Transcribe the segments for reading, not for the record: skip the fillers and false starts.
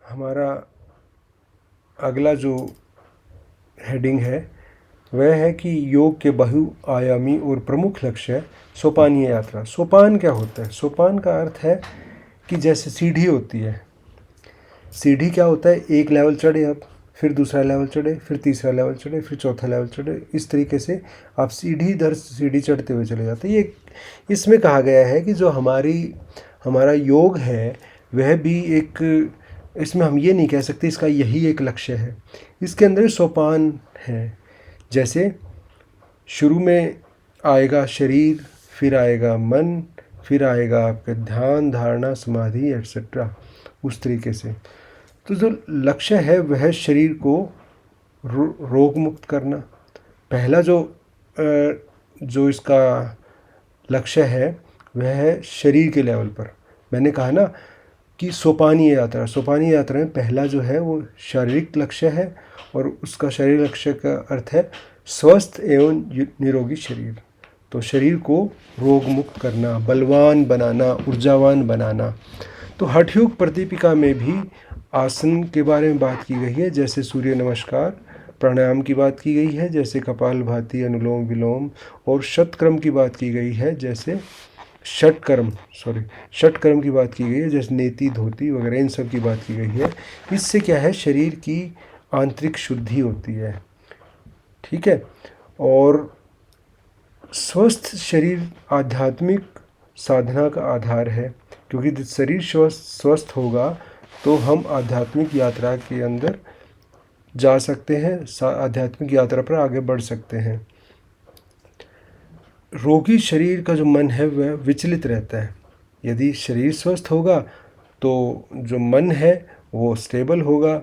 हमारा अगला जो हेडिंग है वह है कि योग के बहुआयामी और प्रमुख लक्ष्य है सोपानीय यात्रा। सोपान क्या होता है? सोपान का अर्थ है कि जैसे सीढ़ी होती है, सीढ़ी क्या होता है, एक लेवल चढ़े आप, फिर दूसरा लेवल चढ़े, फिर तीसरा लेवल चढ़े, फिर चौथा लेवल चढ़े, इस तरीके से आप सीढ़ी दर सीढ़ी चढ़ते हुए चले जाते हैं। ये इसमें कहा गया है कि जो हमारा योग है वह भी एक, इसमें हम ये नहीं कह सकते इसका यही एक लक्ष्य है। इसके अंदर सोपान है। जैसे शुरू में आएगा शरीर, फिर आएगा मन, फिर आएगा आपका ध्यान, धारणा, समाधि एट्सेट्रा, उस तरीके से। तो जो लक्ष्य है वह शरीर को रोग मुक्त करना। पहला जो इसका लक्ष्य है वह है शरीर के लेवल पर। मैंने कहा ना कि सोपानीय यात्रा में पहला जो है वो शारीरिक लक्ष्य है, और उसका शारीरिक लक्ष्य का अर्थ है स्वस्थ एवं निरोगी शरीर। तो शरीर को रोग मुक्त करना, बलवान बनाना, ऊर्जावान बनाना। तो हठ योग प्रतिपिका में भी आसन के बारे में बात की गई है, जैसे सूर्य नमस्कार, प्राणायाम की बात की गई है, जैसे अनुलोम विलोम, और षटक्रम की बात की गई है, जैसे षटकर्म की बात की गई है, जैसे नेति, धोती वगैरह, इन सब की बात की गई है। इससे क्या है, शरीर की आंतरिक शुद्धि होती है। ठीक है। और स्वस्थ शरीर आध्यात्मिक साधना का आधार है, क्योंकि शरीर स्वस्थ होगा तो हम आध्यात्मिक यात्रा के अंदर जा सकते हैं, आध्यात्मिक यात्रा पर आगे बढ़ सकते हैं। रोगी शरीर का जो मन है वह विचलित रहता है। यदि शरीर स्वस्थ होगा तो जो मन है वो स्टेबल होगा,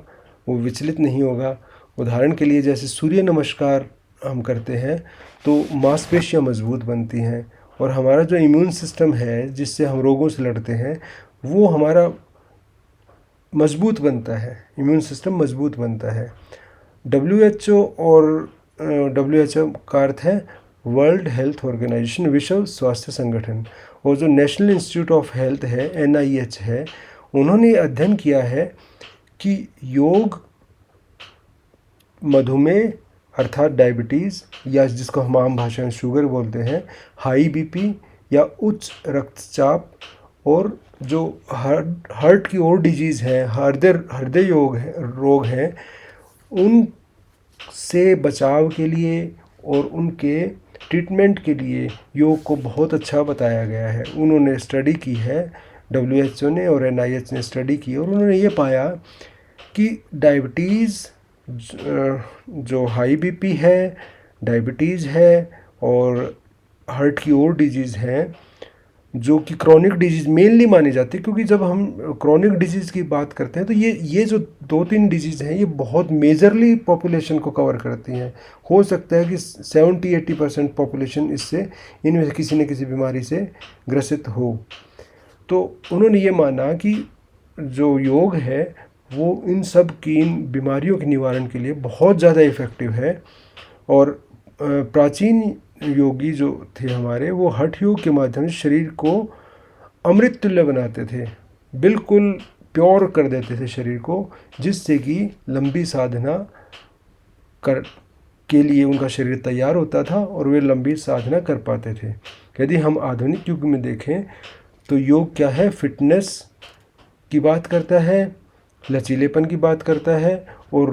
वो विचलित नहीं होगा। उदाहरण के लिए जैसे सूर्य नमस्कार हम करते हैं तो मांसपेशियां मजबूत बनती हैं, और हमारा जो इम्यून सिस्टम है जिससे हम रोगों से लड़ते हैं वो हमारा मजबूत बनता है, इम्यून सिस्टम मजबूत बनता है। WHO का अर्थ है वर्ल्ड हेल्थ ऑर्गेनाइजेशन, विश्व स्वास्थ्य संगठन, और जो नेशनल इंस्टीट्यूट ऑफ हेल्थ है NIH है, उन्होंने अध्ययन किया है कि योग मधुमेह अर्थात डायबिटीज़, या जिसको हम आम भाषा में शुगर बोलते हैं, हाई BP या उच्च रक्तचाप, और जो हार्ट की और डिजीज़ हैं, हृदय रोग हैं, उन से बचाव के लिए और उनके ट्रीटमेंट के लिए योग को बहुत अच्छा बताया गया है। उन्होंने स्टडी की है, WHO ने और NIH ने स्टडी की, और उन्होंने ये पाया कि डायबिटीज़, जो हाई BP है, डायबिटीज़ है, और हार्ट की और डिजीज़ हैं, जो कि क्रॉनिक डिजीज़ मेनली मानी जाती है, क्योंकि जब हम क्रॉनिक डिजीज़ की बात करते हैं तो ये जो 2-3 डिजीज़ हैं ये बहुत मेजरली पॉपुलेशन को कवर करती हैं। हो सकता है कि 70-80% पॉपुलेशन इससे, इनमें से किसी न किसी बीमारी से ग्रसित हो। तो उन्होंने ये माना कि जो योग है वो इन सब की, इन बीमारियों के निवारण के लिए बहुत ज़्यादा इफ़ेक्टिव है। और प्राचीन योगी जो थे हमारे, वो हठ योग के माध्यम से शरीर को अमृत तुल्य बनाते थे, बिल्कुल प्योर कर देते थे शरीर को, जिससे कि लंबी साधना के लिए उनका शरीर तैयार होता था और वे लंबी साधना कर पाते थे। यदि हम आधुनिक युग में देखें तो योग क्या है, फिटनेस की बात करता है, लचीलेपन की बात करता है, और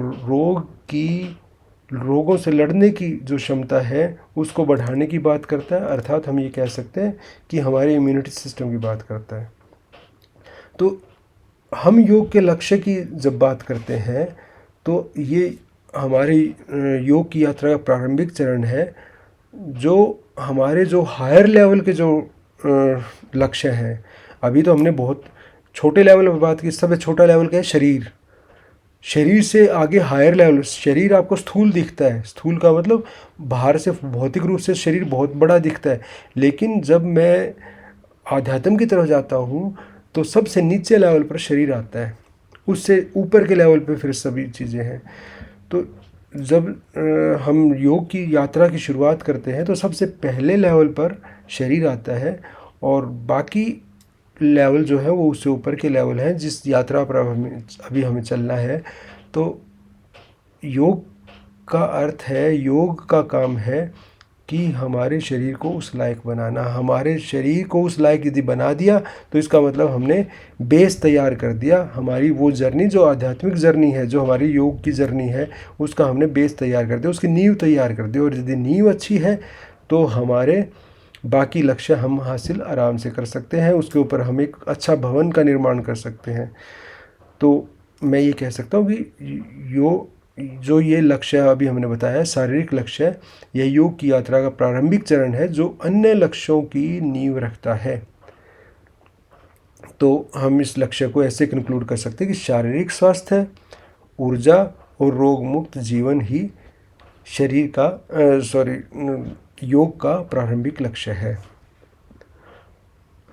रोगों से लड़ने की जो क्षमता है उसको बढ़ाने की बात करता है। अर्थात हम ये कह सकते हैं कि हमारे इम्यूनिटी सिस्टम की बात करता है। तो हम योग के लक्ष्य की जब बात करते हैं तो ये हमारी योग की यात्रा का प्रारंभिक चरण है, जो हमारे जो हायर लेवल के जो लक्ष्य हैं। अभी तो हमने बहुत छोटे लेवल पर बात की, सबसे छोटा लेवल क्या है, शरीर से आगे हायर लेवल। शरीर आपको स्थूल दिखता है, स्थूल का मतलब बाहर से भौतिक रूप से शरीर बहुत बड़ा दिखता है, लेकिन जब मैं आध्यात्म की तरफ जाता हूँ तो सबसे नीचे लेवल पर शरीर आता है, उससे ऊपर के लेवल पे फिर सभी चीज़ें हैं। तो जब हम योग की यात्रा की शुरुआत करते हैं तो सबसे पहले लेवल पर शरीर आता है, और बाकी लेवल जो है वो उससे ऊपर के लेवल हैं जिस यात्रा पर अभी हमें चलना है। तो योग का अर्थ है, योग का काम है कि हमारे शरीर को उस लायक बनाना। हमारे शरीर को उस लायक यदि बना दिया तो इसका मतलब हमने बेस तैयार कर दिया। हमारी वो जर्नी जो आध्यात्मिक जर्नी है, जो हमारी योग की जर्नी है, उसका हमने बेस तैयार कर दिया, उसकी नींव तैयार कर दी। और यदि नींव अच्छी है तो हमारे बाकी लक्ष्य हम हासिल आराम से कर सकते हैं, उसके ऊपर हम एक अच्छा भवन का निर्माण कर सकते हैं। तो मैं ये कह सकता हूँ कि जो ये लक्ष्य अभी हमने बताया है, शारीरिक लक्ष्य, यह योग की यात्रा का प्रारंभिक चरण है जो अन्य लक्ष्यों की नींव रखता है। तो हम इस लक्ष्य को ऐसे कंक्लूड कर सकते हैं कि शारीरिक स्वास्थ्य, ऊर्जा और रोग मुक्त जीवन ही शरीर का योग का प्रारंभिक लक्ष्य है।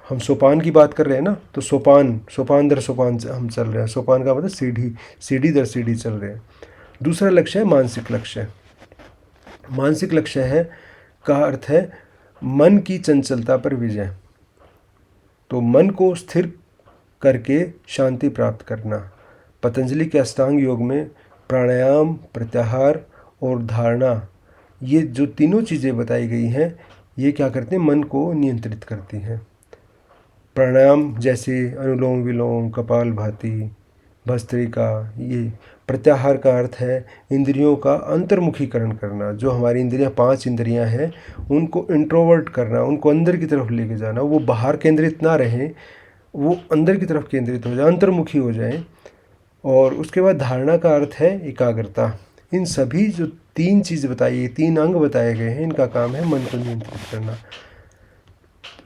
हम सोपान की बात कर रहे हैं ना, तो सोपान दर सोपान हम चल रहे हैं। सोपान का मतलब सीढ़ी दर सीढ़ी चल रहे हैं। दूसरा लक्ष्य है मानसिक लक्ष्य। मानसिक लक्ष्य है का अर्थ है मन की चंचलता पर विजय। तो मन को स्थिर करके शांति प्राप्त करना। पतंजलि के अष्टांग योग में प्राणायाम, प्रत्याहार और धारणा, ये जो तीनों चीज़ें बताई गई हैं, ये क्या करते हैं, मन को नियंत्रित करती हैं। प्राणायाम जैसे अनुलोम विलोम, कपालभाति, भस्त्रिका। ये प्रत्याहार का अर्थ है इंद्रियों का अंतर्मुखीकरण करना। जो हमारी इंद्रियां, 5 इंद्रियां हैं, उनको इंट्रोवर्ट करना, उनको अंदर की तरफ लेके जाना। वो बाहर केंद्रित ना रहें, वो अंदर की तरफ केंद्रित हो जाए, अंतर्मुखी हो जाएं। और उसके बाद धारणा का अर्थ है एकाग्रता। इन सभी जो 3 चीज़ बताई, 3 अंग बताए गए हैं, इनका काम है मन को नियंत्रित करना।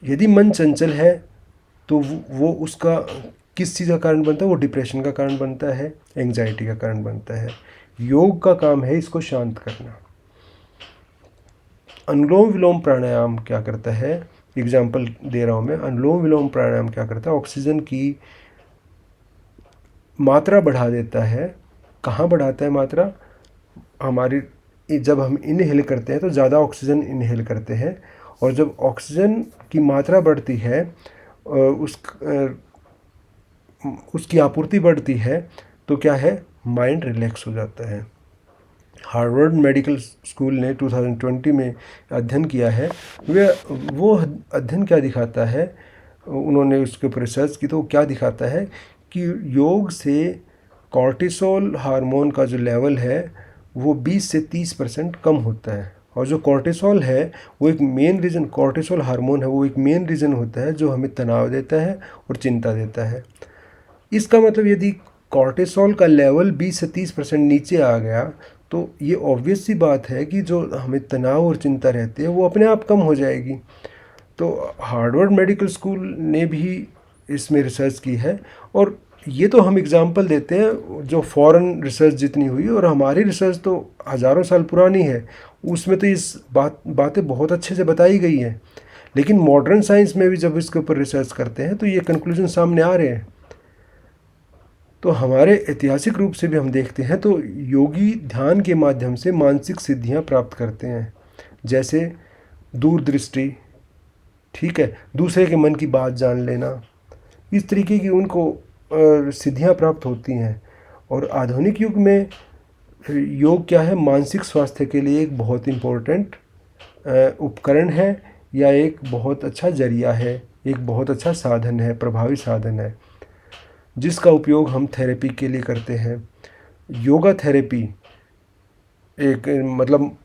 यदि मन चंचल है तो वो उसका किस चीज़ का कारण बनता है, वो डिप्रेशन का कारण बनता है, एंग्जाइटी का कारण बनता है। योग का काम है इसको शांत करना। अनुलोम विलोम प्राणायाम क्या करता है, एग्जाम्पल दे रहा हूँ मैं। अनुलोम विलोम प्राणायाम क्या करता है, ऑक्सीजन की मात्रा बढ़ा देता है। कहाँ बढ़ाता है मात्रा, हमारी जब हम इनहेल करते हैं तो ज़्यादा ऑक्सीजन इनहेल करते हैं, और जब ऑक्सीजन की मात्रा बढ़ती है, उसकी आपूर्ति बढ़ती है, तो क्या है, माइंड रिलैक्स हो जाता है। हार्वर्ड मेडिकल स्कूल ने 2020 में अध्ययन किया है। वो अध्ययन क्या दिखाता है, उन्होंने उसके ऊपर रिसर्च की, तो क्या दिखाता है कि योग से कॉर्टिसोल हार्मोन का जो लेवल है वो 20 से 30% कम होता है। और जो कॉर्टिसोल है वो एक मेन रीज़न, कॉर्टिसोल हार्मोन है वो एक मेन रीज़न होता है जो हमें तनाव देता है और चिंता देता है। इसका मतलब यदि कॉर्टिसोल का लेवल 20 से 30% नीचे आ गया तो ये ऑब्वियस सी बात है कि जो हमें तनाव और चिंता रहती है वो अपने आप कम हो जाएगी। तो हार्वर्ड मेडिकल स्कूल ने भी इसमें रिसर्च की है, और ये तो हम एग्जांपल देते हैं जो फॉरेन रिसर्च जितनी हुई, और हमारी रिसर्च तो हज़ारों साल पुरानी है, उसमें तो इस बातें बहुत अच्छे से बताई गई हैं। लेकिन मॉडर्न साइंस में भी जब इसके ऊपर रिसर्च करते हैं तो ये कंक्लूजन सामने आ रहे हैं। तो हमारे ऐतिहासिक रूप से भी हम देखते हैं तो योगी ध्यान के माध्यम से मानसिक सिद्धियां प्राप्त करते हैं, जैसे दूरदृष्टि, ठीक है, दूसरे के मन की बात जान लेना, इस तरीके की उनको सिद्धियां प्राप्त होती हैं। और आधुनिक युग में योग क्या है, मानसिक स्वास्थ्य के लिए एक बहुत इम्पोर्टेंट उपकरण है, या एक बहुत अच्छा जरिया है, एक बहुत अच्छा साधन है, प्रभावी साधन है, जिसका उपयोग हम थेरेपी के लिए करते हैं। योगा थेरेपी एक मतलब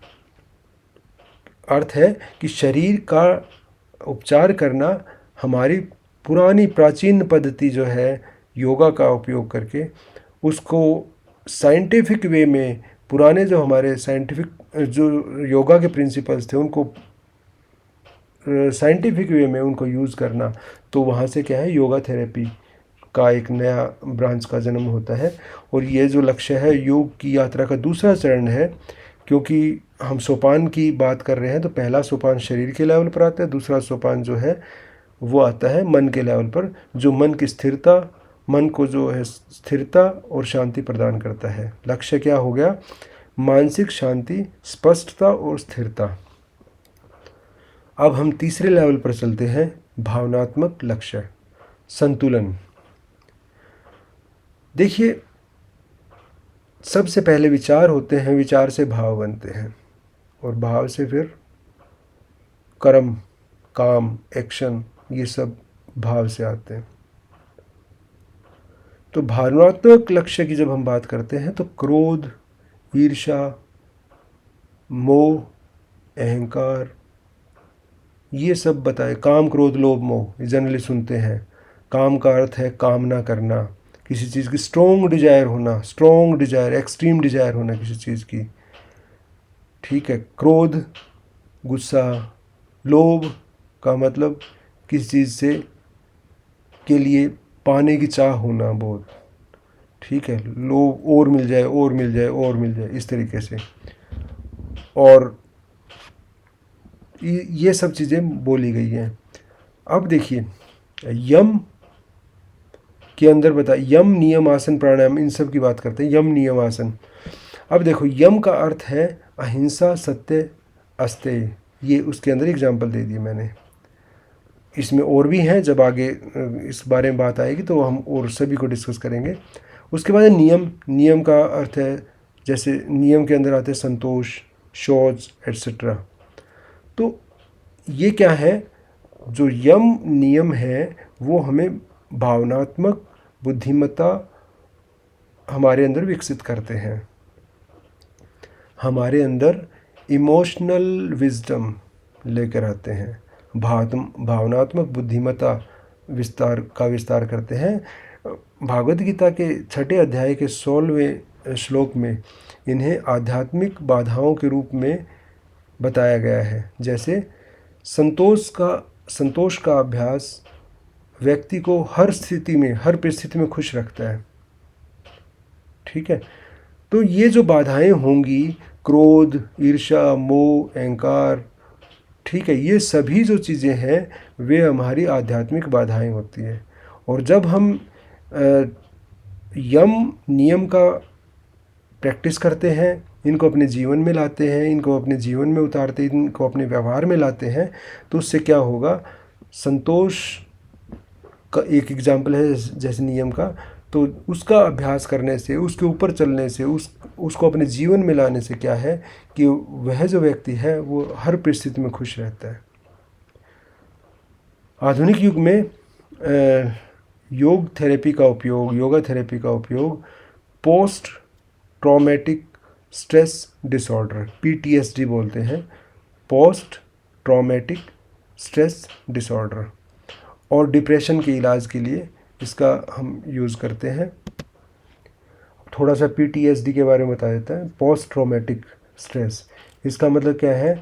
अर्थ है कि शरीर का उपचार करना। हमारी पुरानी प्राचीन पद्धति जो है योगा का उपयोग करके, उसको साइंटिफिक वे में, पुराने जो हमारे साइंटिफिक जो योगा के प्रिंसिपल्स थे उनको साइंटिफिक वे में उनको यूज़ करना। तो वहाँ से क्या है, योगा थेरेपी का एक नया ब्रांच का जन्म होता है। और ये जो लक्ष्य है योग की यात्रा का दूसरा चरण है, क्योंकि हम सोपान की बात कर रहे हैं तो पहला सोपान शरीर के लेवल पर आता है, दूसरा सोपान जो है वो आता है मन के लेवल पर, जो मन की स्थिरता, मन को जो है स्थिरता और शांति प्रदान करता है। लक्ष्य क्या हो गया, मानसिक शांति, स्पष्टता और स्थिरता। अब हम तीसरे लेवल पर चलते हैं, भावनात्मक लक्ष्य। संतुलन। देखिए, सबसे पहले विचार होते हैं, विचार से भाव बनते हैं, और भाव से फिर कर्म, काम, एक्शन, ये सब भाव से आते हैं। तो भावनात्मक लक्ष्य की जब हम बात करते हैं तो क्रोध, ईर्ष्या, मोह, अहंकार, ये सब बताए। काम, क्रोध, लोभ, मोह, जनरली सुनते हैं। काम का अर्थ है कामना करना, किसी चीज़ की स्ट्रॉन्ग डिजायर होना, स्ट्रॉन्ग डिजायर, एक्सट्रीम डिजायर होना किसी चीज़ की। ठीक है। क्रोध, गुस्सा। लोभ का मतलब किसी चीज़ से के लिए पाने की चाह होना बहुत। ठीक है। लोभ, और मिल जाए, और मिल जाए, और मिल जाए, इस तरीके से। और ये सब चीज़ें बोली गई हैं। अब देखिए, यम के अंदर यम, नियम, आसन, प्राणायाम, इन सब की बात करते हैं। यम, नियम, आसन। अब देखो, यम का अर्थ है अहिंसा, सत्य, अस्तेय। ये उसके अंदर एग्जाम्पल दे दिए मैंने। इसमें और भी हैं, जब आगे इस बारे में बात आएगी तो हम और सभी को डिस्कस करेंगे। उसके बाद नियम। नियम का अर्थ है, जैसे नियम के अंदर आते हैं संतोष, शौच, एट्सेट्रा। तो ये क्या है, जो यम नियम है वो हमें भावनात्मक बुद्धिमत्ता हमारे अंदर विकसित करते हैं, हमारे अंदर इमोशनल विजडम लेकर आते हैं, भावनात्मक बुद्धिमत्ता विस्तार करते हैं। भागवत गीता के 6 अध्याय के 16वें श्लोक में इन्हें आध्यात्मिक बाधाओं के रूप में बताया गया है। जैसे संतोष का अभ्यास व्यक्ति को हर स्थिति में, हर परिस्थिति में खुश रखता है। ठीक है। तो ये जो बाधाएं होंगी, क्रोध, ईर्ष्या, मोह, अहंकार, ठीक है, ये सभी जो चीज़ें हैं वे हमारी आध्यात्मिक बाधाएं होती हैं। और जब हम यम नियम का प्रैक्टिस करते हैं, इनको अपने जीवन में लाते हैं, इनको अपने जीवन में उतारते हैं, इनको अपने व्यवहार में लाते हैं, तो उससे क्या होगा, संतोष का एक एग्जाम्पल है जैसे नियम का, तो उसका अभ्यास करने से, उसके ऊपर चलने से, उसको अपने जीवन में लाने से क्या है कि वह जो व्यक्ति है वो हर परिस्थिति में खुश रहता है। आधुनिक युग में योगा थेरेपी का उपयोग post traumatic stress disorder, PTSD बोलते हैं, पोस्ट ट्रॉमेटिक स्ट्रेस डिसऑर्डर, और डिप्रेशन के इलाज के लिए इसका हम यूज़ करते हैं। थोड़ा सा PTSD के बारे में बता देता है। पोस्ट ट्रॉमेटिक स्ट्रेस, इसका मतलब क्या है,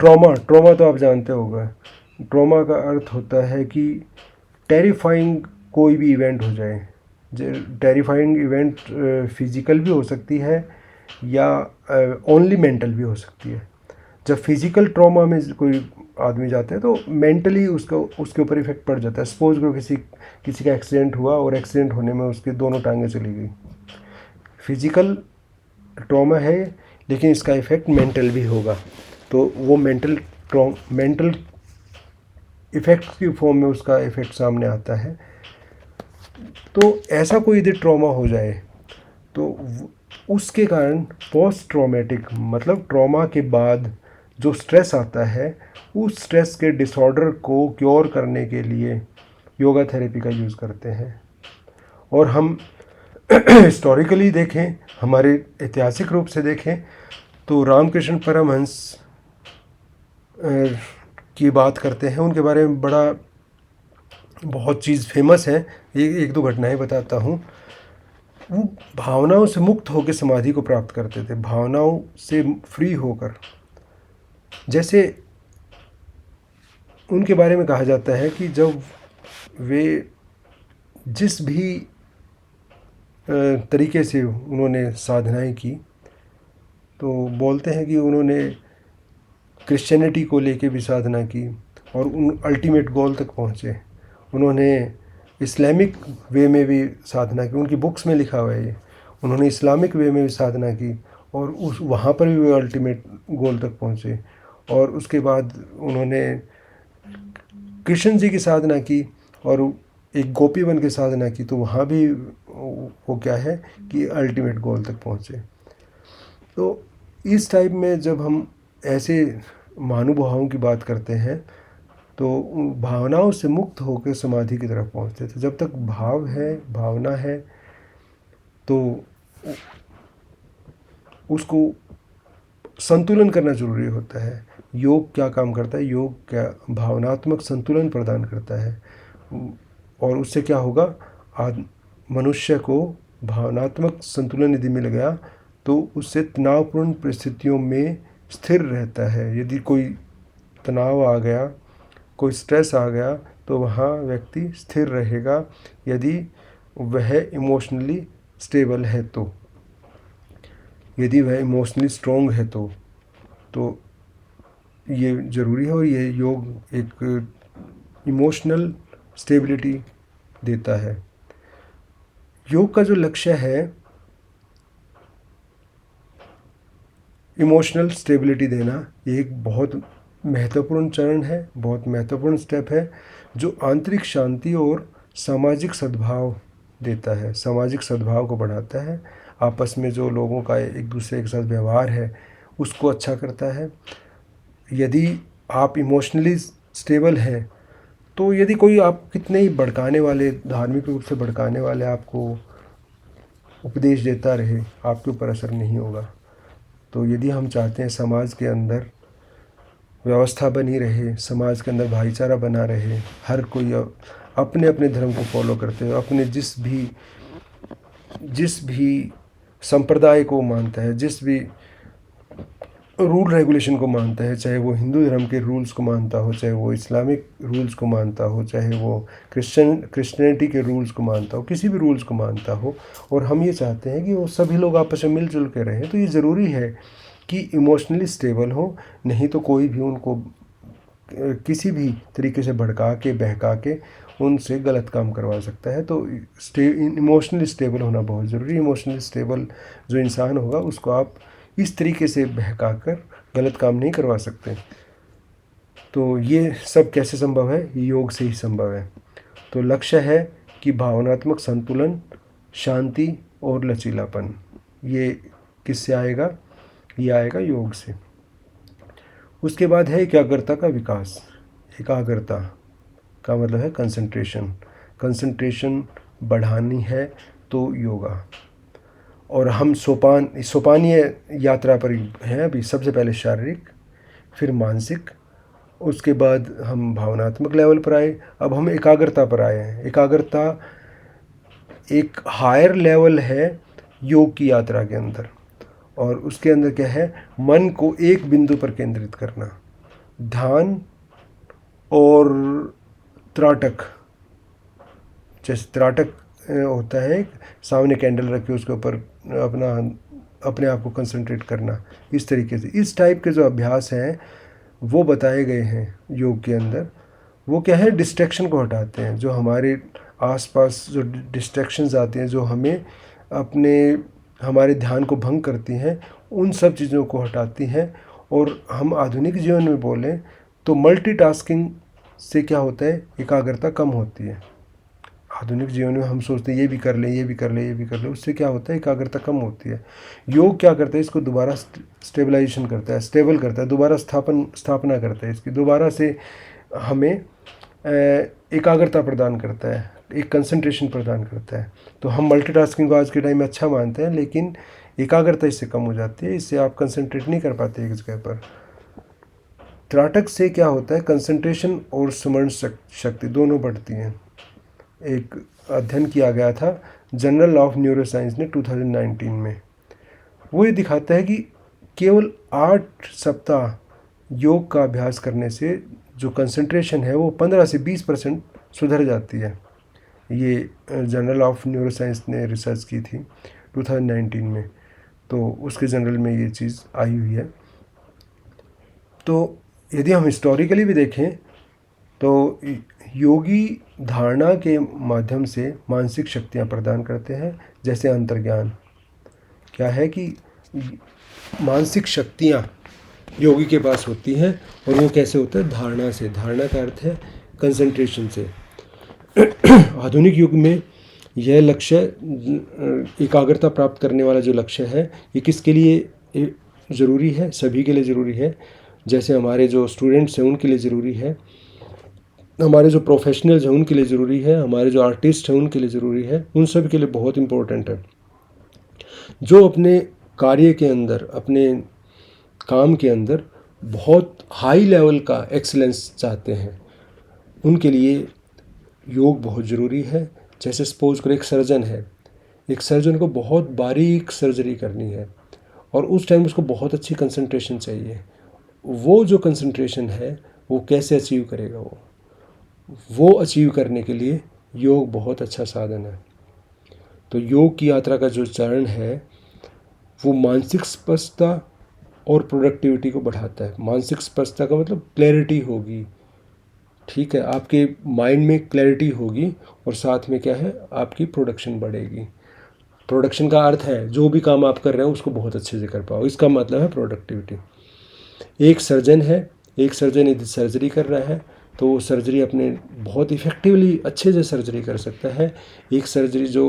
ट्रॉमा तो आप जानते होगा। ट्रॉमा का अर्थ होता है कि टेरिफाइंग कोई भी इवेंट हो जाए। टेरिफाइंग इवेंट फिज़िकल भी हो सकती है या ओनली मेंटल भी हो सकती है। जब फिज़िकल ट्रॉमा में कोई आदमी जाता है तो मेंटली उसके ऊपर इफेक्ट पड़ जाता है। सपोज करो किसी का एक्सीडेंट हुआ और एक्सीडेंट होने में उसकी दोनों टांगें चली गई। फिज़िकल ट्रॉमा है, लेकिन इसका इफ़ेक्ट मेंटल भी होगा, तो वो मेंटल इफ़ेक्ट की फॉर्म में उसका इफ़ेक्ट सामने आता है। तो ऐसा कोई यदि ट्रॉमा हो जाए तो उसके कारण पोस्ट ट्रॉमेटिक, मतलब ट्रॉमा के बाद जो स्ट्रेस आता है, उस स्ट्रेस के डिसऑर्डर को क्योर करने के लिए योगा थेरेपी का यूज़ करते हैं। और हम हिस्टोरिकली देखें, हमारे ऐतिहासिक रूप से देखें तो रामकृष्ण परमहंस की बात करते हैं। उनके बारे में बहुत चीज़ फेमस है। एक दो घटनाएं बताता हूँ। वो भावनाओं से मुक्त होकर समाधि को प्राप्त करते थे, भावनाओं से फ्री होकर। जैसे उनके बारे में कहा जाता है कि जब वे जिस भी तरीके से उन्होंने साधनाएं की, तो बोलते हैं कि उन्होंने क्रिश्चियनिटी को लेके भी साधना की और उन अल्टीमेट गोल तक पहुँचे। उन्होंने इस्लामिक वे में भी साधना की, उनकी बुक्स में लिखा हुआ है ये। उन्होंने इस्लामिक वे में भी साधना की और वहाँ पर भी वे अल्टीमेट गोल तक पहुँचे। और उसके बाद उन्होंने कृष्ण जी की साधना की और एक गोपी बन के साधना की तो वहाँ भी वो क्या है कि अल्टीमेट गोल तक पहुँचे। तो इस टाइप में जब हम ऐसे महानुभावों की बात करते हैं तो भावनाओं से मुक्त होकर समाधि की तरफ पहुँचते थे। जब तक भाव है, भावना है, तो उसको संतुलन करना ज़रूरी होता है। योग क्या काम करता है? योग क्या भावनात्मक संतुलन प्रदान करता है, और उससे क्या होगा, मनुष्य को भावनात्मक संतुलन यदि मिल गया तो उससे तनावपूर्ण परिस्थितियों में स्थिर रहता है। यदि कोई तनाव आ गया, कोई स्ट्रेस आ गया, तो वहाँ व्यक्ति स्थिर रहेगा यदि वह इमोशनली स्टेबल है तो, यदि वह इमोशनली स्ट्रॉन्ग है तो ये ज़रूरी है। और ये योग एक इमोशनल स्टेबिलिटी देता है। योग का जो लक्ष्य है इमोशनल स्टेबिलिटी देना, ये एक बहुत महत्वपूर्ण चरण है, बहुत महत्वपूर्ण स्टेप है, जो आंतरिक शांति और सामाजिक सद्भाव देता है, सामाजिक सद्भाव को बढ़ाता है। आपस में जो लोगों का एक दूसरे के साथ व्यवहार है उसको अच्छा करता है। यदि आप इमोशनली स्टेबल हैं तो यदि कोई आप कितने ही भड़काने वाले, धार्मिक रूप से भड़काने वाले आपको उपदेश देता रहे, आपके ऊपर असर नहीं होगा। तो यदि हम चाहते हैं समाज के अंदर व्यवस्था बनी रहे, समाज के अंदर भाईचारा बना रहे, हर कोई अपने अपने धर्म को फॉलो करते हुए अपने जिस भी संप्रदाय को मानता है, जिस भी रूल रेगुलेशन को मानता है, चाहे वो हिंदू धर्म के रूल्स को मानता हो, चाहे वो इस्लामिक रूल्स को मानता हो, चाहे वो क्रिश्चियनिटी के रूल्स को मानता हो, किसी भी रूल्स को मानता हो, और हम ये चाहते हैं कि वो सभी लोग आपस में मिलजुल के रहें, तो ये ज़रूरी है कि इमोशनली स्टेबल हो। नहीं तो कोई भी उनको किसी भी तरीके से भड़का के, बहका के उनसे गलत काम करवा सकता है। तो इमोशनली स्टेबल होना बहुत ज़रूरी। इमोशनली स्टेबल जो इंसान होगा उसको आप इस तरीके से बहका कर गलत काम नहीं करवा सकते। तो ये सब कैसे संभव है? योग से ही संभव है। तो लक्ष्य है कि भावनात्मक संतुलन, शांति और लचीलापन, ये किससे आएगा? ये आएगा योग से। उसके बाद है एकाग्रता का विकास। एकाग्रता का मतलब है कंसंट्रेशन। कंसंट्रेशन बढ़ानी है तो योगा। और हम सोपानीय यात्रा पर हैं अभी। सबसे पहले शारीरिक, फिर मानसिक, उसके बाद हम भावनात्मक लेवल पर आए, अब हम एकाग्रता पर आए हैं। एकाग्रता एक हायर लेवल है योग की यात्रा के अंदर, और उसके अंदर क्या है? मन को एक बिंदु पर केंद्रित करना, ध्यान और त्राटक। जैसे त्राटक होता है, सामने कैंडल रखे उसके ऊपर अपने आप को कंसंट्रेट करना, इस तरीके से। इस टाइप के जो अभ्यास हैं वो बताए गए हैं योग के अंदर। वो क्या है? डिस्ट्रैक्शन को हटाते हैं। जो हमारे आसपास जो डिस्ट्रैक्शंस आती हैं, जो हमारे ध्यान को भंग करती हैं, उन सब चीज़ों को हटाती हैं। और हम आधुनिक जीवन में बोलें तो मल्टीटास्किंग से क्या होता है? एकाग्रता कम होती है। आधुनिक जीवन में हम सोचते हैं ये भी कर लें, ये भी कर लें, ये भी कर लें, उससे क्या होता है? एकाग्रता कम होती है। योग क्या करता है? इसको दोबारा स्टेबलाइजेशन करता है, स्टेबल करता है, दोबारा स्थापना करता है इसकी, दोबारा से हमें एकाग्रता प्रदान करता है, एक कंसंट्रेशन प्रदान करता है। तो हम मल्टीटास्किंग को आज के टाइम में अच्छा मानते हैं, लेकिन एकाग्रता इससे कम हो जाती है, इससे आप कंसंट्रेट नहीं कर पाते एक जगह पर। त्राटक से क्या होता है? कंसंट्रेशन और स्मरण शक्ति दोनों बढ़ती हैं। एक अध्ययन किया गया था जर्नल ऑफ न्यूरोसाइंस ने 2019 में। वो ये दिखाता है कि केवल 8 सप्ताह योग का अभ्यास करने से जो कंसंट्रेशन है वो 15 से 20% सुधर जाती है। ये जर्नल ऑफ न्यूरोसाइंस ने रिसर्च की थी 2019 में, तो उसके जर्नल में ये चीज़ आई हुई है। तो यदि हम हिस्टोरिकली भी देखें तो योगी धारणा के माध्यम से मानसिक शक्तियाँ प्रदान करते हैं, जैसे अंतर्ज्ञान। क्या है कि मानसिक शक्तियाँ योगी के पास होती हैं, और वो कैसे होता है? धारणा से। धारणा का अर्थ है कंसंट्रेशन से। आधुनिक युग में यह लक्ष्य, एकाग्रता प्राप्त करने वाला जो लक्ष्य है, ये किसके लिए ज़रूरी है? सभी के लिए ज़रूरी है। जैसे हमारे जो स्टूडेंट्स हैं उनके लिए ज़रूरी है, हमारे जो प्रोफेशनल्स हैं उनके लिए ज़रूरी है, हमारे जो आर्टिस्ट हैं उनके लिए ज़रूरी है, उन सब के लिए बहुत इम्पोर्टेंट है। जो अपने कार्य के अंदर, अपने काम के अंदर बहुत हाई लेवल का एक्सीलेंस चाहते हैं, उनके लिए योग बहुत ज़रूरी है। जैसे सपोज करो एक सर्जन है, एक सर्जन को बहुत बारीक सर्जरी करनी है और उस टाइम उसको बहुत अच्छी कंसंट्रेशन चाहिए। वो जो कंसंट्रेशन है वो कैसे अचीव करेगा? वो अचीव करने के लिए योग बहुत अच्छा साधन है। तो योग की यात्रा का जो चरण है वो मानसिक स्पष्टता और प्रोडक्टिविटी को बढ़ाता है। मानसिक स्पष्टता का मतलब क्लैरिटी होगी, ठीक है, आपके माइंड में क्लैरिटी होगी और साथ में क्या है, आपकी प्रोडक्शन बढ़ेगी। प्रोडक्शन का अर्थ है जो भी काम आप कर रहे हैं उसको बहुत अच्छे से कर पाओ, इसका मतलब है प्रोडक्टिविटी। एक सर्जन है, एक सर्जन यदि सर्जरी कर रहा है तो वो सर्जरी अपने बहुत इफ़ेक्टिवली अच्छे से सर्जरी कर सकता है। एक सर्जरी जो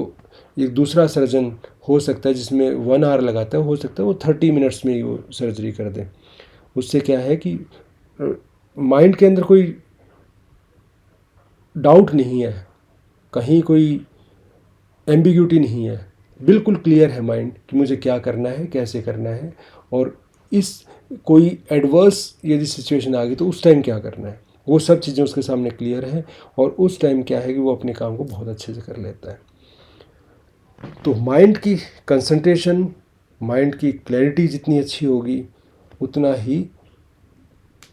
एक दूसरा सर्जन हो सकता है जिसमें 1 आवर लगाता है, हो सकता है वो 30 मिनट्स में ही वो सर्जरी कर दे। उससे क्या है कि माइंड के अंदर कोई डाउट नहीं है, कहीं कोई एम्बिग्यूटी नहीं है, बिल्कुल क्लियर है माइंड कि मुझे क्या करना है, कैसे करना है, और इस कोई एडवर्स यदि सिचुएशन आ गई तो उस टाइम क्या करना है, वो सब चीज़ें उसके सामने क्लियर है। और उस टाइम क्या है कि वो अपने काम को बहुत अच्छे से कर लेता है। तो माइंड की कंसंट्रेशन, माइंड की क्लैरिटी जितनी अच्छी होगी उतना ही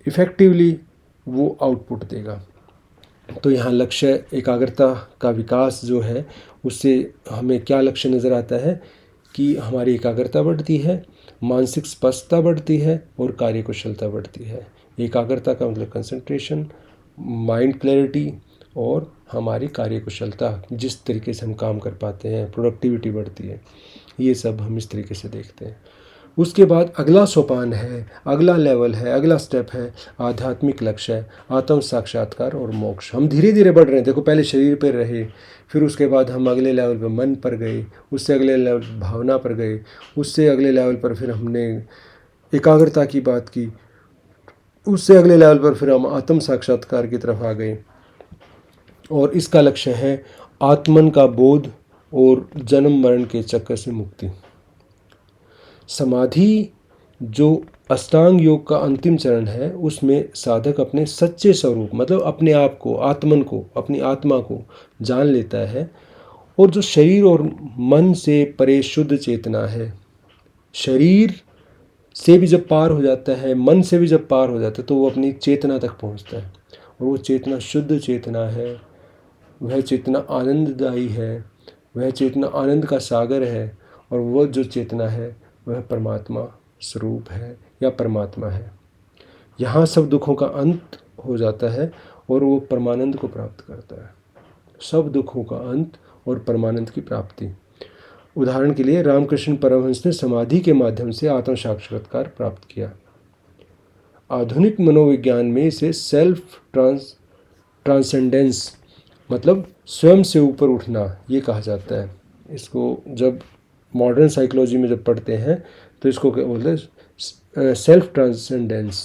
इफ़ेक्टिवली वो आउटपुट देगा। तो यहाँ लक्ष्य एकाग्रता का विकास जो है उससे हमें क्या लक्ष्य नज़र आता है कि हमारी एकाग्रता बढ़ती है, मानसिक स्पष्टता बढ़ती है और कार्यकुशलता बढ़ती है। एकाग्रता का मतलब कंसंट्रेशन, माइंड क्लैरिटी और हमारी कार्यकुशलता, जिस तरीके से हम काम कर पाते हैं, प्रोडक्टिविटी बढ़ती है। ये सब हम इस तरीके से देखते हैं। उसके बाद अगला सोपान है, अगला लेवल है, अगला स्टेप है आध्यात्मिक लक्ष्य, आत्म साक्षात्कार और मोक्ष। हम धीरे धीरे बढ़ रहे हैं। देखो पहले शरीर पर रहे, फिर उसके बाद हम अगले लेवल पर मन पर गए, उससे अगले लेवल भावना पर गए, उससे अगले लेवल पर फिर हमने एकाग्रता की बात की, उससे अगले लेवल पर फिर हम आत्म साक्षात्कार की तरफ आ गए। और इसका लक्ष्य है आत्मन का बोध और जन्म मरण के चक्कर से मुक्ति। समाधि जो अष्टांग योग का अंतिम चरण है उसमें साधक अपने सच्चे स्वरूप, मतलब अपने आप को, आत्मन को, अपनी आत्मा को जान लेता है। और जो शरीर और मन से परे शुद्ध चेतना है, शरीर से भी जब पार हो जाता है, मन से भी जब पार हो जाता है, तो वो अपनी चेतना तक पहुंचता है। और वो चेतना शुद्ध चेतना है, वह चेतना आनंददायी है, वह चेतना आनंद का सागर है। और वह जो चेतना है वह परमात्मा स्वरूप है या परमात्मा है। यहाँ सब दुखों का अंत हो जाता है और वो परमानंद को प्राप्त करता है। सब दुखों का अंत और परमानंद की प्राप्ति। उदाहरण के लिए रामकृष्ण परमहंस ने समाधि के माध्यम से आत्म साक्षात्कार प्राप्त किया। आधुनिक मनोविज्ञान में इसे सेल्फ ट्रांसेंडेंस, मतलब स्वयं से ऊपर उठना, ये कहा जाता है। इसको जब मॉडर्न साइकोलॉजी में जब पढ़ते हैं तो इसको क्या बोलते हैं, सेल्फ ट्रांसेंडेंस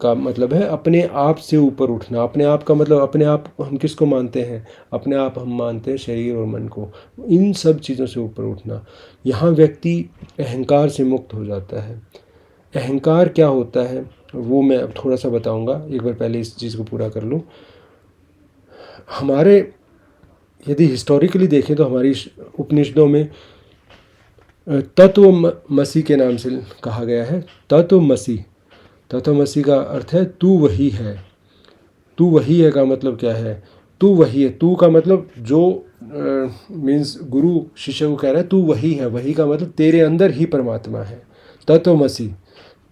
का मतलब है अपने आप से ऊपर उठना। अपने आप का मतलब अपने आप हम किसको मानते हैं? अपने आप हम मानते हैं शरीर और मन को। इन सब चीज़ों से ऊपर उठना, यहाँ व्यक्ति अहंकार से मुक्त हो जाता है। अहंकार क्या होता है वो मैं अब थोड़ा सा बताऊंगा, एक बार पहले इस चीज़ को पूरा कर लूँ। हमारे यदि हिस्टोरिकली देखें तो हमारी उपनिषदों में तत्वमसि के नाम से कहा गया है। तत्वमसि, तत्वमसि का अर्थ है तू वही है। तू वही है का मतलब क्या है? तू वही है, तू का मतलब जो मीन्स गुरु शिष्य को कह रहा है तू वही है। वही का मतलब तेरे अंदर ही परमात्मा है। तत्वमसि,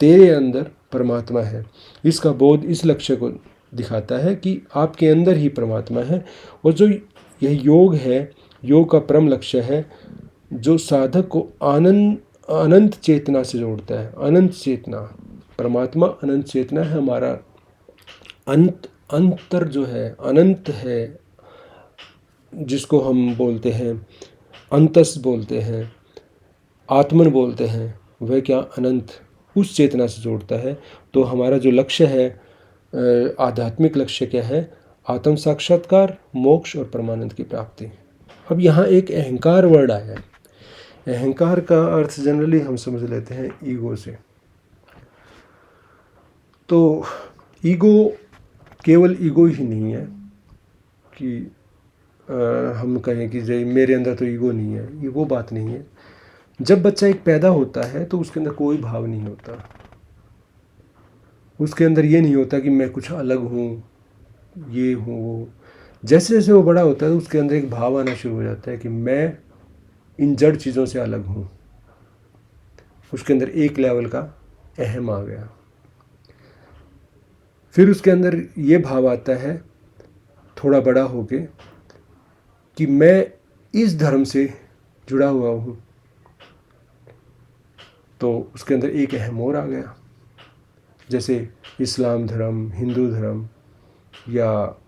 तेरे अंदर परमात्मा है। इसका बोध इस लक्ष्य को दिखाता है कि आपके अंदर ही परमात्मा है। और जो यह योग है, योग का परम लक्ष्य है जो साधक को अनंत चेतना से जोड़ता है। अनंत चेतना, परमात्मा अनंत चेतना है। हमारा अंतर जो है अनंत है, जिसको हम बोलते हैं अंतस बोलते हैं, आत्मन बोलते हैं, वह क्या अनंत, उस चेतना से जोड़ता है। तो हमारा जो लक्ष्य है, आध्यात्मिक लक्ष्य क्या है? आत्म साक्षात्कार, मोक्ष और परमानंद की प्राप्ति। अब यहाँ एक अहंकार वर्ड आया है। अहंकार का अर्थ जनरली हम समझ लेते हैं ईगो से। तो ईगो केवल ईगो ही नहीं है कि हम कहें कि जय मेरे अंदर तो ईगो नहीं है, ये वो बात नहीं है। जब बच्चा एक पैदा होता है तो उसके अंदर कोई भाव नहीं होता, उसके अंदर ये नहीं होता कि मैं कुछ अलग हूँ, ये हूँ वो। जैसे जैसे वो बड़ा होता है उसके अंदर एक भाव आना शुरू हो जाता है कि मैं इन जड़ चीज़ों से अलग हूँ। उसके अंदर एक लेवल का अहम आ गया। फिर उसके अंदर ये भाव आता है थोड़ा बड़ा होके कि मैं इस धर्म से जुड़ा हुआ हूँ, तो उसके अंदर एक अहम और आ गया। जैसे इस्लाम धर्म, हिंदू धर्म या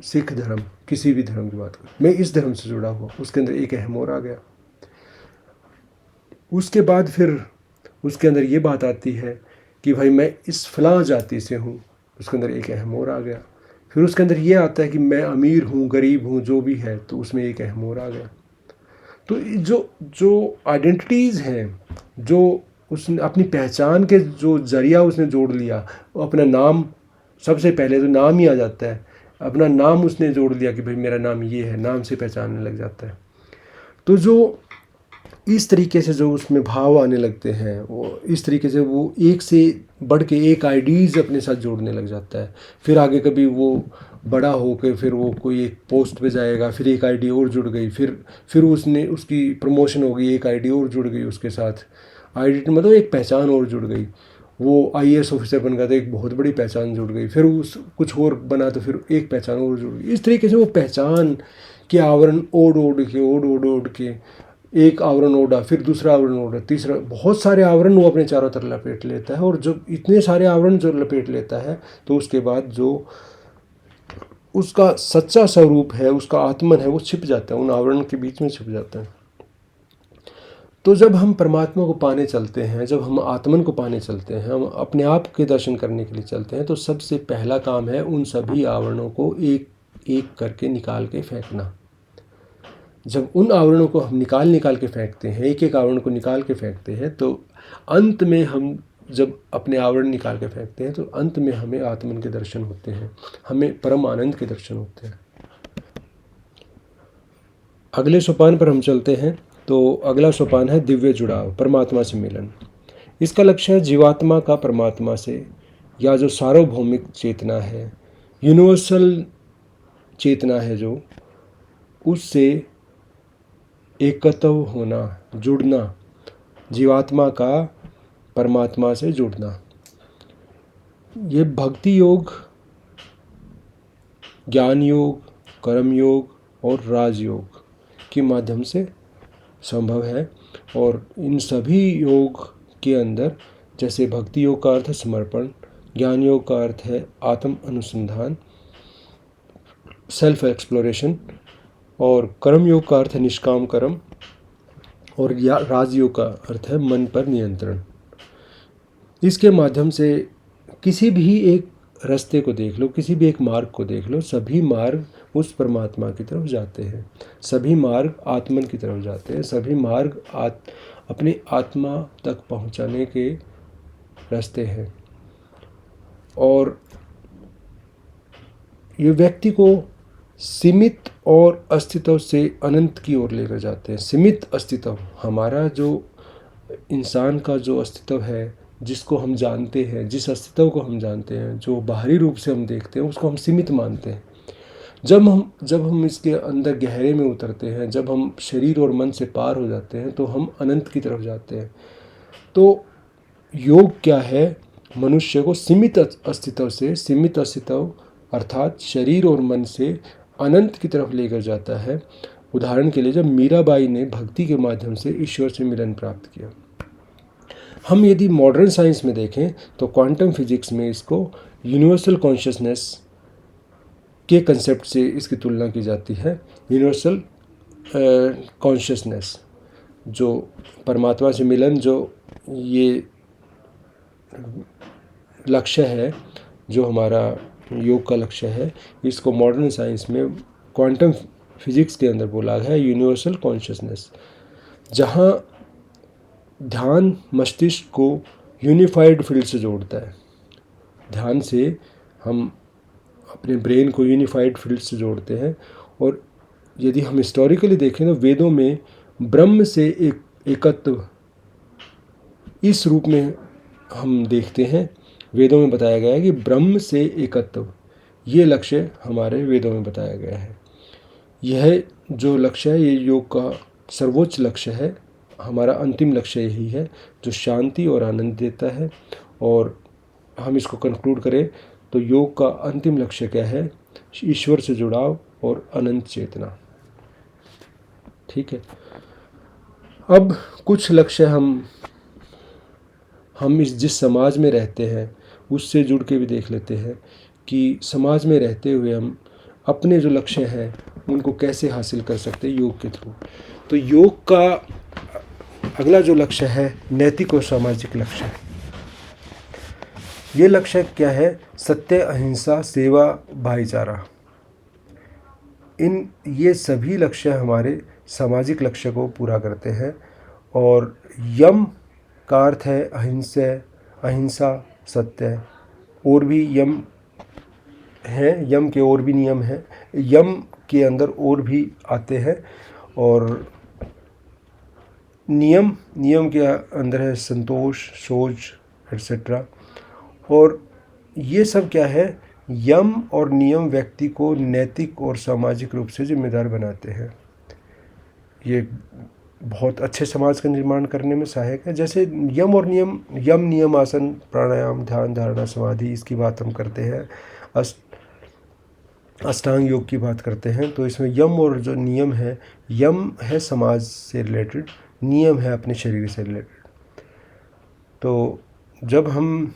सिख धर्म, किसी भी धर्म की बात करें, मैं इस धर्म से जुड़ा हुआ, उसके अंदर एक अहम और आ गया। उसके बाद फिर उसके अंदर ये बात आती है कि भाई मैं इस फलां जाति से हूँ, उसके अंदर एक अहम और आ गया। फिर उसके अंदर ये आता है कि मैं अमीर हूँ, गरीब हूँ, जो भी है, तो उसमें एक अहम और आ गया। तो जो जो आइडेंटिटीज़ हैं, जो उसने अपनी पहचान के जो जरिया उसने जोड़ लिया, अपना नाम, सबसे पहले तो नाम ही आ जाता है। अपना नाम उसने जोड़ लिया कि भाई मेरा नाम ये है, नाम से पहचानने लग जाता है। तो जो इस तरीके से जो उसमें भाव आने लगते हैं, वो इस तरीके से वो एक से बढ़ के एक आइडियाज़ अपने साथ जोड़ने लग जाता है। फिर आगे कभी वो बड़ा हो के फिर वो कोई एक पोस्ट पे जाएगा, फिर एक आईडी और जुड़ गई, फिर उसने उसकी प्रमोशन हो गई, एक आईडी और जुड़ गई उसके साथ। आईडी मतलब एक पहचान और जुड़ गई। वो आईएएस ऑफिसर बन गया तो एक बहुत बड़ी पहचान जुड़ गई। फिर उस कुछ और बना तो फिर एक पहचान और जुड़ गई। इस तरीके से वो पहचान के आवरण ओढ़ के एक आवरण ओढ़ा, फिर दूसरा आवरण ओढ़ा, तीसरा, बहुत सारे आवरण वो अपने चारों तरफ लपेट लेता है। और जब इतने सारे आवरण जो लपेट लेता है तो उसके बाद जो उसका सच्चा स्वरूप है, उसका आत्मन है, वो छिप जाता है, उन आवरण के बीच में छिप जाता है। तो जब हम परमात्मा को पाने चलते हैं, जब हम आत्मन को पाने चलते हैं, हम अपने आप के दर्शन करने के लिए चलते हैं, तो सबसे पहला काम है उन सभी आवरणों को एक एक करके निकाल के फेंकना। जब उन आवरणों को हम निकाल के फेंकते हैं, एक एक आवरण को निकाल के फेंकते हैं, तो अंत में हम जब अपने आवरण निकाल के फेंकते हैं तो अंत में हमें आत्मन के दर्शन होते हैं, हमें परम आनंद के दर्शन होते हैं। अगले सोपान पर हम चलते हैं। तो अगला सोपान है दिव्य जुड़ाव, परमात्मा से मिलन। इसका लक्ष्य है जीवात्मा का परमात्मा से, या जो सार्वभौमिक चेतना है, यूनिवर्सल चेतना है, जो उससे एकत्व होना, जुड़ना, जीवात्मा का परमात्मा से जुड़ना। ये भक्ति योग, ज्ञान योग, कर्म योग और राजयोग के माध्यम से संभव है। और इन सभी योग के अंदर, जैसे भक्ति योग का अर्थ है समर्पण, ज्ञान योग का अर्थ है आत्म अनुसंधान, सेल्फ एक्सप्लोरेशन, और कर्म योग का अर्थ है निष्काम कर्म, और राजयोग का अर्थ है मन पर नियंत्रण। इसके माध्यम से किसी भी एक रास्ते को देख लो, किसी भी एक मार्ग को देख लो, सभी मार्ग उस परमात्मा की तरफ जाते हैं, सभी मार्ग आत्मन की तरफ जाते हैं, सभी मार्ग अपने आत्मा तक पहुंचाने के रास्ते हैं। और ये व्यक्ति को सीमित और अस्तित्व से अनंत की ओर लेकर जाते हैं। सीमित अस्तित्व, हमारा जो इंसान का जो अस्तित्व है, जिसको हम जानते हैं, जिस अस्तित्व को हम जानते हैं, जो बाहरी रूप से हम देखते हैं, उसको हम सीमित मानते हैं। जब हम इसके अंदर गहरे में उतरते हैं, जब हम शरीर और मन से पार हो जाते हैं, तो हम अनंत की तरफ जाते हैं। तो योग क्या है? मनुष्य को सीमित अस्तित्व से, सीमित अस्तित्व अर्थात शरीर और मन से अनंत की तरफ लेकर जाता है। उदाहरण के लिए, जब मीराबाई ने भक्ति के माध्यम से ईश्वर से मिलन प्राप्त किया, हम यदि मॉडर्न साइंस में देखें तो क्वांटम फिजिक्स में इसको यूनिवर्सल कॉन्शियसनेस के कंसेप्ट से इसकी तुलना की जाती है। यूनिवर्सल कॉन्शियसनेस, जो परमात्मा से मिलन, जो ये लक्ष्य है, जो हमारा योग का लक्ष्य है, इसको मॉडर्न साइंस में क्वांटम फिजिक्स के अंदर बोला गया है यूनिवर्सल कॉन्शियसनेस, जहाँ ध्यान मस्तिष्क को यूनिफाइड फील्ड से जोड़ता है। ध्यान से हम अपने ब्रेन को यूनिफाइड फील्ड से जोड़ते हैं। और यदि हम हिस्टोरिकली देखें तो वेदों में ब्रह्म से एकत्व इस रूप में हम देखते हैं। वेदों में बताया गया है कि ब्रह्म से एकत्व, ये लक्ष्य हमारे वेदों में बताया गया है। यह जो लक्ष्य है, ये योग का सर्वोच्च लक्ष्य है। हमारा अंतिम लक्ष्य यही है जो शांति और आनंद देता है। और हम इसको कंक्लूड करें तो योग का अंतिम लक्ष्य क्या है? ईश्वर से जुड़ाव और अनंत चेतना। ठीक है, अब कुछ लक्ष्य हम जिस समाज में रहते हैं उससे जुड़ के भी देख लेते हैं कि समाज में रहते हुए हम अपने जो लक्ष्य हैं उनको कैसे हासिल कर सकते हैं योग के थ्रू। तो योग का अगला जो लक्ष्य है नैतिक और सामाजिक लक्ष्य है। ये लक्ष्य क्या है? सत्य, अहिंसा, सेवा, भाईचारा। ये सभी लक्ष्य हमारे सामाजिक लक्ष्य को पूरा करते हैं। और यम का अर्थ है अहिंसा, सत्य। और भी यम हैं, यम के और भी नियम हैं, यम के अंदर और भी आते हैं। और नियम के अंदर है संतोष, सोच, एट्सेट्रा। और ये सब क्या है? यम और नियम व्यक्ति को नैतिक और सामाजिक रूप से जिम्मेदार बनाते हैं। ये बहुत अच्छे समाज का निर्माण करने में सहायक है। जैसे यम और नियम, यम नियम, आसन, प्राणायाम, ध्यान, धारणा, समाधि, इसकी बात हम करते हैं। अष्टांग योग की बात करते हैं तो इसमें यम और जो नियम है, यम है समाज से रिलेटेड, नियम है अपने शरीर से रिलेटेड। तो जब हम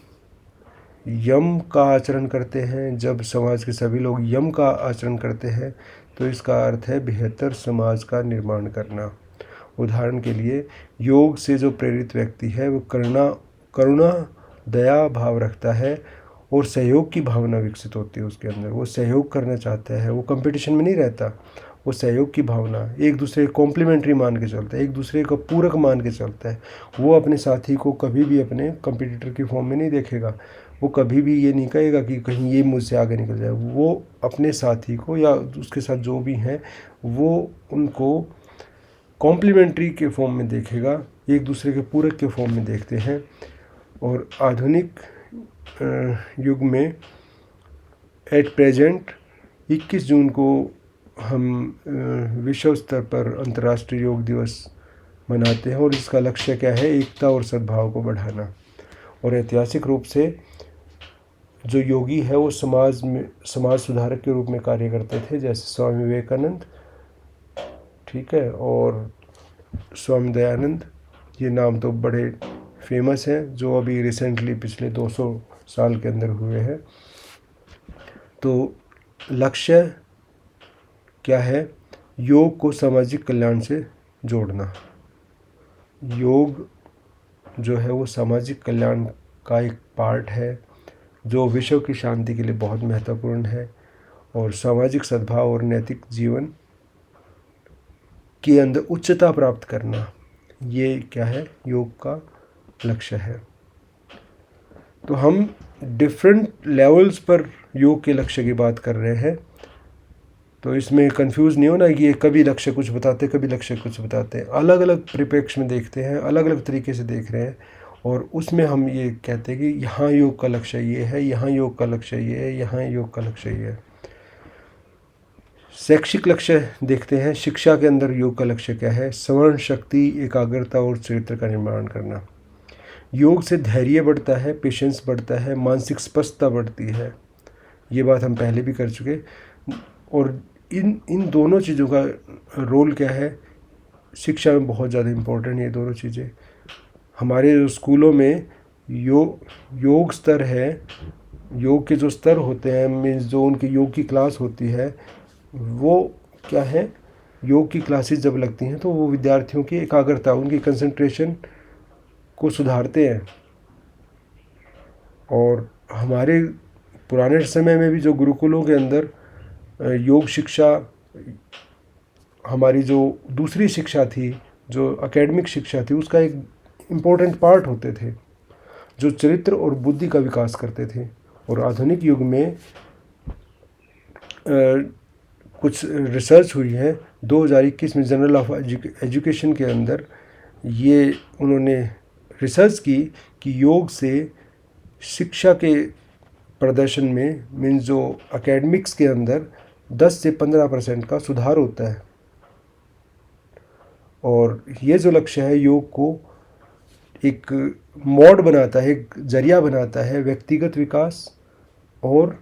यम का आचरण करते हैं, जब समाज के सभी लोग यम का आचरण करते हैं, तो इसका अर्थ है बेहतर समाज का निर्माण करना। उदाहरण के लिए योग से जो प्रेरित व्यक्ति है वो करुणा, दया भाव रखता है और सहयोग की भावना विकसित होती है उसके अंदर। वो सहयोग करना चाहता है, वो कंपटीशन में नहीं रहता, वो सहयोग की भावना, एक दूसरे को कॉम्प्लीमेंट्री मान के चलता है, एक दूसरे को पूरक मान के चलता है। वो अपने साथी को कभी भी अपने कंपटीटर की फॉर्म में नहीं देखेगा। वो कभी भी ये नहीं कहेगा कि कहीं ये मुझसे आगे निकल जाए। वो अपने साथी को या उसके साथ जो भी हैं वो उनको कॉम्प्लीमेंट्री के फॉर्म में देखेगा, एक दूसरे के पूरक के फॉर्म में देखते हैं। और आधुनिक युग में एट प्रेजेंट 21 जून को हम विश्व स्तर पर अंतर्राष्ट्रीय योग दिवस मनाते हैं। और इसका लक्ष्य क्या है? एकता और सद्भाव को बढ़ाना। और ऐतिहासिक रूप से जो योगी है वो समाज सुधारक के रूप में कार्य करते थे, जैसे स्वामी विवेकानंद, ठीक है, और स्वामी दयानंद। ये नाम तो बड़े फेमस हैं जो अभी रिसेंटली पिछले 200 साल के अंदर हुए हैं। तो लक्ष्य क्या है? योग को सामाजिक कल्याण से जोड़ना। योग जो है वो सामाजिक कल्याण का एक पार्ट है जो विश्व की शांति के लिए बहुत महत्वपूर्ण है। और सामाजिक सद्भाव और नैतिक जीवन के अंदर उच्चता प्राप्त करना, ये क्या है? योग का लक्ष्य है। तो हम डिफरेंट लेवल्स पर योग के लक्ष्य की बात कर रहे हैं। तो इसमें कंफ्यूज नहीं होना कि ये कभी लक्ष्य कुछ बताते, कभी लक्ष्य कुछ बताते हैं। अलग अलग परिप्रेक्ष्य में देखते हैं, अलग अलग तरीके से देख रहे हैं। और उसमें हम ये कहते हैं कि यहाँ योग का लक्ष्य ये है, यहाँ योग का लक्ष्य ये है, यहाँ योग का लक्ष्य ये है। शैक्षिक लक्ष्य देखते हैं। शिक्षा के अंदर योग का लक्ष्य क्या है? स्मरण शक्ति, एकाग्रता और चरित्र का निर्माण करना। योग से धैर्य बढ़ता है, पेशेंस बढ़ता है, मानसिक स्पष्टता बढ़ती है। ये बात हम पहले भी कर चुके। और इन दोनों चीज़ों का रोल क्या है? शिक्षा में बहुत ज़्यादा इम्पोर्टेंट है ये दोनों चीज़ें। हमारे स्कूलों में योग स्तर है योग के जो स्तर होते हैं, मीन्स जो उनकी योग की क्लास होती है, वो क्या है, योग की क्लासेस जब लगती हैं तो वो विद्यार्थियों की एकाग्रता, उनकी कंसंट्रेशन को सुधारते हैं। और हमारे पुराने समय में भी जो गुरुकुलों के अंदर योग शिक्षा, हमारी जो दूसरी शिक्षा थी, जो एकेडमिक शिक्षा थी, उसका एक इम्पोर्टेंट पार्ट होते थे, जो चरित्र और बुद्धि का विकास करते थे। और आधुनिक युग में कुछ रिसर्च हुई है 2021 में जर्नल ऑफ एजुकेशन के अंदर, ये उन्होंने रिसर्च की कि योग से शिक्षा के प्रदर्शन में, मीन्स जो एकेडमिक्स के अंदर 10 से 15% का सुधार होता है। और ये जो लक्ष्य है, योग को एक मोड बनाता है, एक जरिया बनाता है व्यक्तिगत विकास और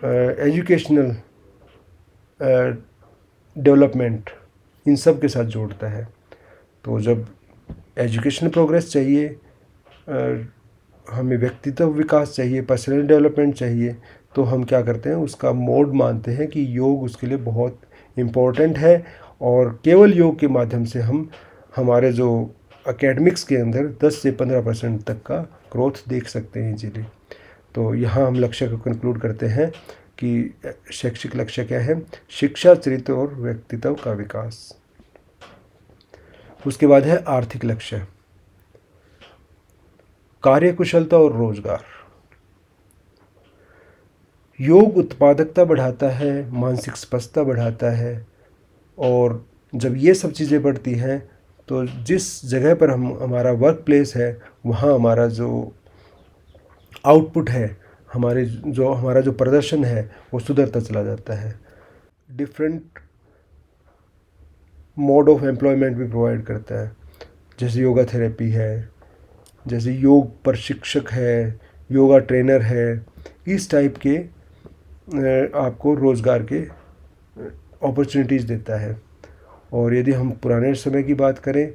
एजुकेशनल डेवलपमेंट, इन सब के साथ जोड़ता है। तो जब एजुकेशनल प्रोग्रेस चाहिए, हमें व्यक्तित्व विकास चाहिए, पर्सनल डेवलपमेंट चाहिए, तो हम क्या करते हैं, उसका मोड मानते हैं कि योग उसके लिए बहुत इम्पोर्टेंट है। और केवल योग के माध्यम से हम हमारे जो एकेडमिक्स के अंदर 10 से 15% तक का ग्रोथ देख सकते हैं इजीली। तो यहाँ हम लक्ष्य को कंक्लूड करते हैं कि शैक्षिक लक्ष्य क्या है, शिक्षा, चरित्र और व्यक्तित्व का विकास। उसके बाद है आर्थिक लक्ष्य, कार्यकुशलता और रोजगार। योग उत्पादकता बढ़ाता है, मानसिक स्पष्टता बढ़ाता है, और जब ये सब चीज़ें बढ़ती हैं तो जिस जगह पर हमारा वर्क प्लेस है, वहाँ हमारा जो आउटपुट है, हमारा जो प्रदर्शन है, वो सुधरता चला जाता है। डिफरेंट मोड ऑफ एम्प्लॉयमेंट भी प्रोवाइड करता है, जैसे योगा थेरेपी है, जैसे योग प्रशिक्षक है, योगा ट्रेनर है, इस टाइप के आपको रोज़गार के अपॉर्चुनिटीज़ देता है। और यदि हम पुराने समय की बात करें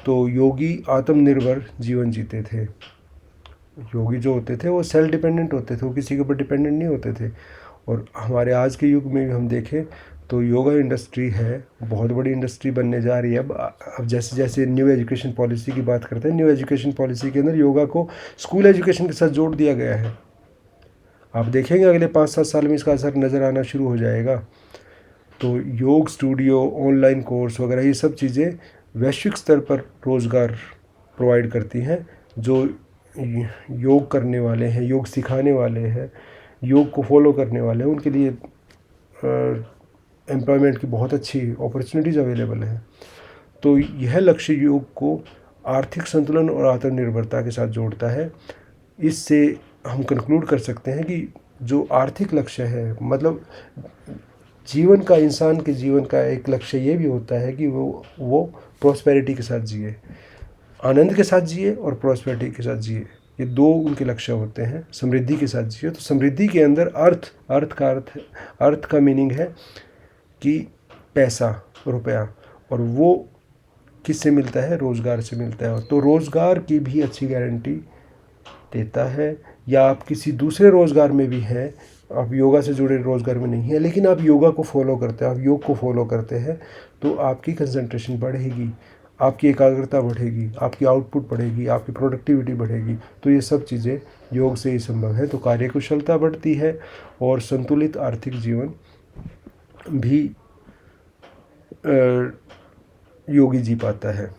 तो योगी आत्मनिर्भर जीवन जीते थे। योगी जो होते थे वो सेल्फ डिपेंडेंट होते थे, वो किसी के ऊपर डिपेंडेंट नहीं होते थे। और हमारे आज के युग में भी हम देखें तो योगा इंडस्ट्री है, बहुत बड़ी इंडस्ट्री बनने जा रही है। अब जैसे जैसे न्यू एजुकेशन पॉलिसी की बात करते हैं, न्यू एजुकेशन पॉलिसी के अंदर योगा को स्कूल एजुकेशन के साथ जोड़ दिया गया है। आप देखेंगे अगले 5-7 साल में इसका असर नज़र आना शुरू हो जाएगा। तो योग स्टूडियो, ऑनलाइन कोर्स वगैरह, ये सब चीज़ें वैश्विक स्तर पर रोज़गार प्रोवाइड करती हैं। जो योग करने वाले हैं, योग सिखाने वाले हैं, योग को फॉलो करने वाले हैं, उनके लिए एम्प्लॉयमेंट की बहुत अच्छी अपॉर्चुनिटीज़ अवेलेबल हैं। तो यह लक्ष्य योग को आर्थिक संतुलन और आत्मनिर्भरता के साथ जोड़ता है। इससे हम कंक्लूड कर सकते हैं कि जो आर्थिक लक्ष्य है, मतलब जीवन का, इंसान के जीवन का एक लक्ष्य ये भी होता है कि वो प्रॉस्पेरिटी के साथ जिए, आनंद के साथ जिए और प्रॉस्पेरिटी के साथ जिए। ये दो उनके लक्ष्य होते हैं। समृद्धि के साथ जिए, तो समृद्धि के अंदर अर्थ का मीनिंग है कि पैसा, रुपया, और वो किससे मिलता है, रोज़गार से मिलता है। तो रोज़गार की भी अच्छी गारंटी देता है। या आप किसी दूसरे रोज़गार में भी हैं, आप योगा से जुड़े रोज़गार में नहीं है, लेकिन आप योगा को फॉलो करते हैं, आप योग को फॉलो करते हैं, तो आपकी कंसंट्रेशन बढ़ेगी, आपकी एकाग्रता बढ़ेगी, आपकी आउटपुट बढ़ेगी, आपकी प्रोडक्टिविटी बढ़ेगी। तो ये सब चीज़ें योग से ही संभव है। तो कार्यकुशलता बढ़ती है और संतुलित आर्थिक जीवन भी योगी जी पाता है।